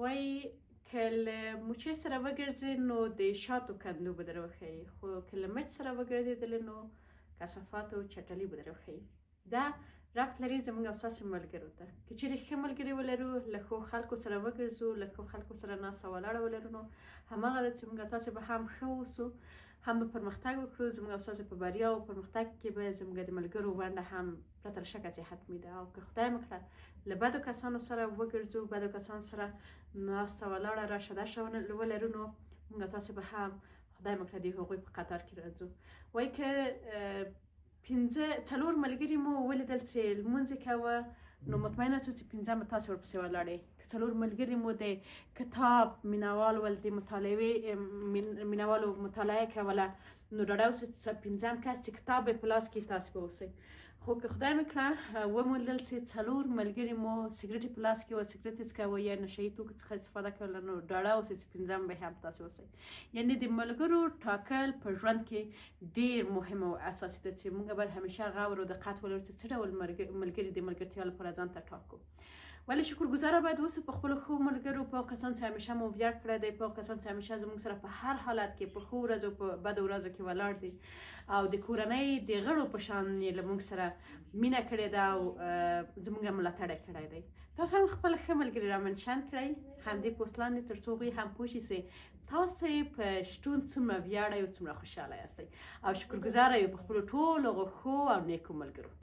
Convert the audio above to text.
وایي که له مچۍ سره وګرځې نو د شاتو کندو به در وښیي، خو که له مچ سره وګرځېدلې نو کثافات او چټلي به در وښیي. دا ربط لري زموږ او ستاسې ملګرو ته. که چېرې ښه ملګري ولرو، له ښو خلکو سره وګرځو، له ښو خلکو سره ناسته ولاړه ولرو، نو هماغه ده چې موږ او تاسې به هم ښه اوسو، هم به پرمختګ وکړو. زموږ او ستاسې په بریا او پرمختګ کې به زموږ د ملګرو ونډه هم پرته له شکه چې حتمي ده. او که خدای مه کړه له بدو کسانو سره وګرځو، بدو کسانو سره ناسته ولاړه راشه درشه ولرو، نو موږ او تاسې به هم خدای مه کړه د هغوی په قطار کې راځو. وایي که څلور ملګري مو ولیدل چې لمونځ یې کوه، نو مطمئنه شو چې پنځم به تاسې ورپسې ولاړئ. که څلور ملګري مو د کتاب مینوال ول، د مینوالو مطالعه کوله، نو ډاډه اوسئ چې پنځم کس چې کتاب یې په لاس کې تاسې به اوسئ. خو که خدای مې کړه وموندل چې څلور ملګري مو سګرټ یې په لاس کې وه، سګرټ یې څکوه یا نشه یي توکو څخه استفاده کوله، نو ډاډه اوسئ چې پنځم به هم تاسې اوسئ. یعنې د ملګرو ټاکل په ژوند کې ډېر مهم او اساسي ده چې موږ باید همیشه غور او دقت ولرو چې څه ډول ملګري د ملګرتیا لپاره ځان ته ټاکو. ولې شکرګزاره باید اوسو په خپلو ښو ملګرو، په هغو کسانو چې همیشه مو ویاړ کړی دی، په هغو کسانو چې همیشه زموږ سره په هر حالت کې په ښو ورځو په بدو ورځو کې ولاړ دي، او د کورنۍ د غړو په شان یې له موږ سره مینه کړې ده او زموږ ملاتړ یې کړی دی. تاسو هم خپل ښه ملګري رامنشن کړئ همدې پوسټ لاندې، تر څو هغوی هم پوه شي چې تاسې په شتون څومره ویاړئ او څومره خوشحاله یاستئ، او شکرګزاره یو په خپلو ټولو هغو ښو او نیکو ملګرو.